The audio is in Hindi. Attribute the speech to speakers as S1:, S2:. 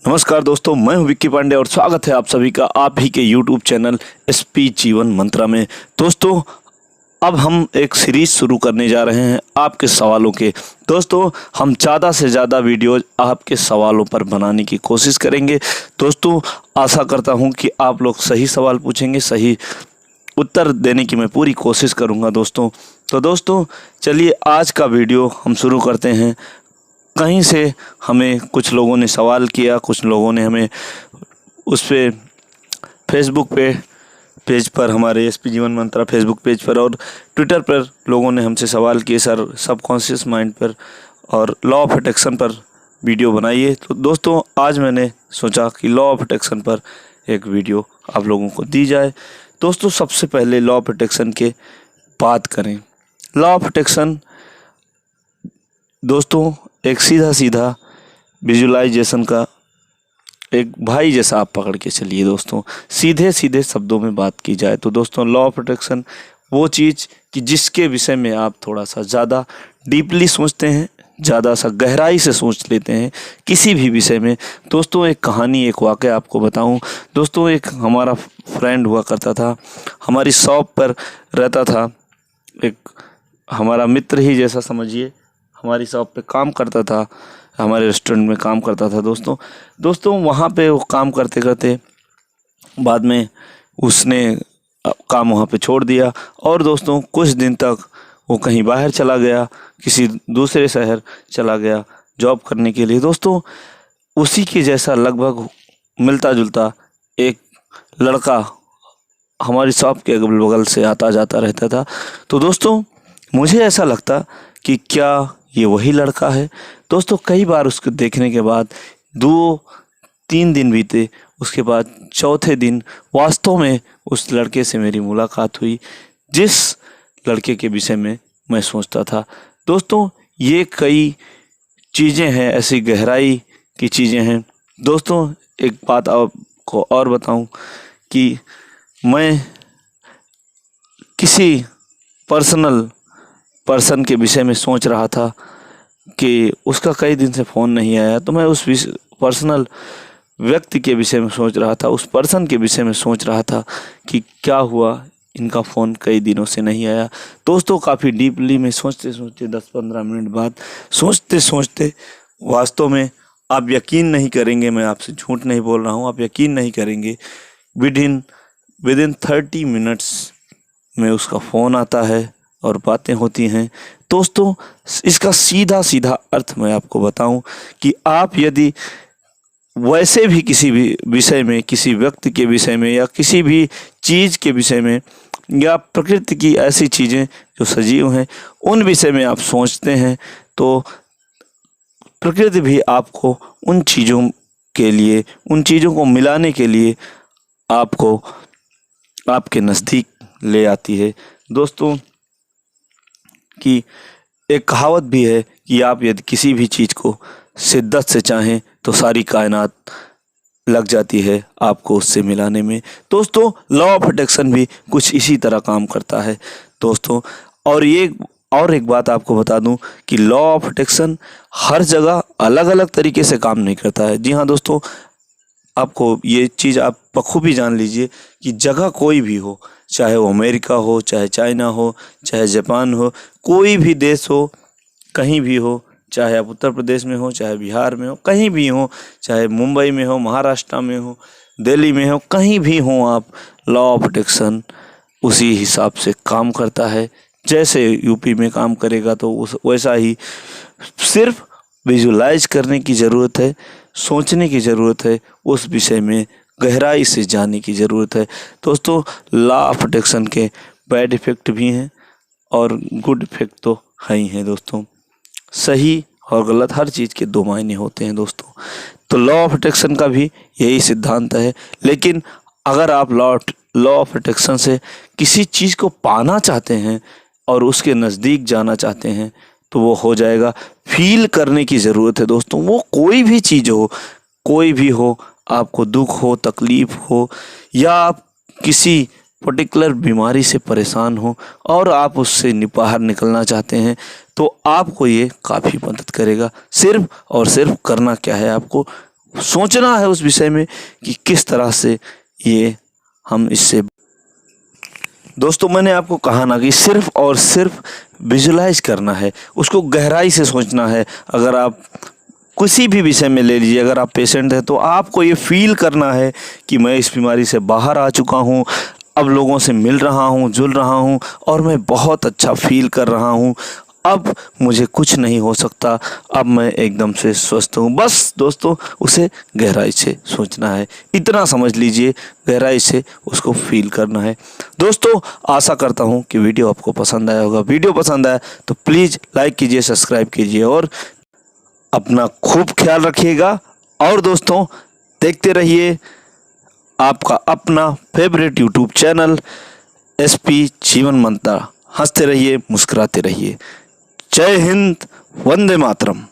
S1: नमस्कार दोस्तों, मैं हूं विक्की पांडे और स्वागत है आप सभी का आप ही के YouTube चैनल एसपी जीवन मंत्रा में। दोस्तों, अब हम एक सीरीज शुरू करने जा रहे हैं आपके सवालों के। दोस्तों, हम ज़्यादा से ज़्यादा वीडियो आपके सवालों पर बनाने की कोशिश करेंगे। दोस्तों, आशा करता हूं कि आप लोग सही सवाल पूछेंगे, सही उत्तर देने की मैं पूरी कोशिश करूंगा दोस्तों। चलिए आज का वीडियो हम शुरू करते हैं। कहीं से हमें कुछ लोगों ने सवाल किया, कुछ लोगों ने हमें उस पे फेसबुक पेज पर, हमारे एसपी जीवन मंत्रा फेसबुक पेज पर और ट्विटर पर लोगों ने हमसे सवाल किए, सर सबकॉन्शियस माइंड पर और लॉ ऑफ अट्रैक्शन पर वीडियो बनाइए। तो दोस्तों, आज मैंने सोचा कि लॉ ऑफ अट्रैक्शन पर एक वीडियो आप लोगों को दी जाए। दोस्तों, सबसे पहले लॉ ऑफ अट्रैक्शन के बात करें। लॉ ऑफ अट्रैक्शन दोस्तों एक सीधा विजुलाइजेशन का एक भाई जैसा आप पकड़ के चलिए। दोस्तों, सीधे शब्दों में बात की जाए तो दोस्तों, लॉ ऑफ अट्रैक्शन वो चीज़ कि जिसके विषय में आप थोड़ा सा ज़्यादा डीपली सोचते हैं, ज़्यादा सा गहराई से सोच लेते हैं किसी भी विषय में। दोस्तों, एक कहानी, एक वाक़या आपको बताऊं। दोस्तों, एक हमारा फ्रेंड हुआ करता था, हमारी शॉप पर रहता था, एक हमारा मित्र ही जैसा समझिए, हमारी शॉप पे काम करता था, हमारे रेस्टोरेंट में काम करता था। दोस्तों वहाँ पे वो काम करते करते बाद में उसने काम वहाँ पे छोड़ दिया और दोस्तों कुछ दिन तक वो कहीं बाहर चला गया, किसी दूसरे शहर चला गया जॉब करने के लिए। दोस्तों, उसी के जैसा लगभग मिलता जुलता एक लड़का हमारी शॉप के अगल बगल से आता जाता रहता था। तो दोस्तों, मुझे ऐसा लगता कि क्या ये वही लड़का है। दोस्तों, कई बार उसको देखने के बाद 2-3 दिन बीते, उसके बाद चौथे दिन वास्तव में उस लड़के से मेरी मुलाकात हुई जिस लड़के के विषय में मैं सोचता था। दोस्तों, ये कई चीज़ें हैं, ऐसी गहराई की चीज़ें हैं। दोस्तों, एक बात आपको और बताऊं कि मैं किसी पर्सन के विषय में सोच रहा था कि उसका कई दिन से फ़ोन नहीं आया, तो मैं उस पर्सनल व्यक्ति के विषय में सोच रहा था, उस पर्सन के विषय में सोच रहा था कि क्या हुआ, इनका फ़ोन कई दिनों से नहीं आया। दोस्तों, काफ़ी डीपली में सोचते 10-15 मिनट बाद सोचते वास्तव में आप यकीन नहीं करेंगे, मैं आपसे झूठ नहीं बोल रहा हूँ, आप यकीन नहीं करेंगे, विदिन 30 मिनट्स में उसका फ़ोन आता है और बातें होती हैं। दोस्तों, इसका सीधा अर्थ मैं आपको बताऊं कि आप यदि वैसे भी किसी भी विषय में, किसी व्यक्ति के विषय में या किसी भी चीज़ के विषय में या प्रकृति की ऐसी चीज़ें जो सजीव हैं उन विषय में आप सोचते हैं, तो प्रकृति भी आपको उन चीज़ों के लिए, उन चीज़ों को मिलाने के लिए आपको आपके नज़दीक ले आती है। दोस्तों, कि एक कहावत भी है कि आप यदि किसी भी चीज़ को शिद्दत से चाहें तो सारी कायनात लग जाती है आपको उससे मिलाने में। दोस्तों, लॉ ऑफ अट्रैक्शन भी कुछ इसी तरह काम करता है दोस्तों। और एक बात आपको बता दूं कि लॉ ऑफ अट्रैक्शन हर जगह अलग अलग तरीके से काम नहीं करता है। जी हाँ दोस्तों, आपको ये चीज़ आप बखूबी जान लीजिए कि जगह कोई भी हो, चाहे वो अमेरिका हो, चाहे चाइना हो, चाहे जापान हो, कोई भी देश हो, कहीं भी हो, चाहे आप उत्तर प्रदेश में हो, चाहे बिहार में हो, कहीं भी हो, चाहे मुंबई में हो, महाराष्ट्र में हो, दिल्ली में हो, कहीं भी हो आप, लॉ ऑफ अट्रैक्शन उसी हिसाब से काम करता है। जैसे यूपी में काम करेगा तो वैसा ही, सिर्फ विजुलाइज करने की ज़रूरत है, सोचने की ज़रूरत है, उस विषय में गहराई से जानने की ज़रूरत है। दोस्तों, लॉ ऑफ अट्रैक्शन के बैड इफ़ेक्ट भी हैं और गुड इफ़ेक्ट तो है ही हैं। दोस्तों, सही और गलत हर चीज़ के 2 मायने होते हैं दोस्तों। तो लॉ ऑफ अट्रैक्शन का भी यही सिद्धांत है। लेकिन अगर आप लॉ ऑफ अट्रैक्शन से किसी चीज़ को पाना चाहते हैं और उसके नज़दीक जाना चाहते हैं तो वो हो जाएगा। फील करने की ज़रूरत है दोस्तों। वो कोई भी चीज़ हो, कोई भी हो, आपको दुख हो, तकलीफ़ हो या आप किसी पर्टिकुलर बीमारी से परेशान हो और आप उससे बाहर निकलना चाहते हैं, तो आपको ये काफ़ी मदद करेगा। सिर्फ और सिर्फ करना क्या है, आपको सोचना है उस विषय में कि किस तरह से ये हम इससे। दोस्तों मैंने आपको कहा ना कि सिर्फ और सिर्फ विजुलाइज करना है, उसको गहराई से सोचना है। अगर आप किसी भी विषय में ले लीजिए, अगर आप पेशेंट हैं तो आपको ये फील करना है कि मैं इस बीमारी से बाहर आ चुका हूँ, अब लोगों से मिल रहा हूँ, जुल रहा हूँ और मैं बहुत अच्छा फील कर रहा हूँ। अब मुझे कुछ नहीं हो सकता, अब मैं एकदम से स्वस्थ हूँ। बस दोस्तों उसे गहराई से सोचना है, इतना समझ लीजिए, गहराई से उसको फील करना है। दोस्तों आशा करता हूँ कि वीडियो आपको पसंद आया होगा। वीडियो पसंद आया तो प्लीज़ लाइक कीजिए, सब्सक्राइब कीजिए और अपना खूब ख्याल रखिएगा। और दोस्तों देखते रहिए आपका अपना फेवरेट यूट्यूब चैनल SP जीवन मंत्र। हंसते रहिए, मुस्कुराते रहिए। जय हिंद, वंदे मातरम।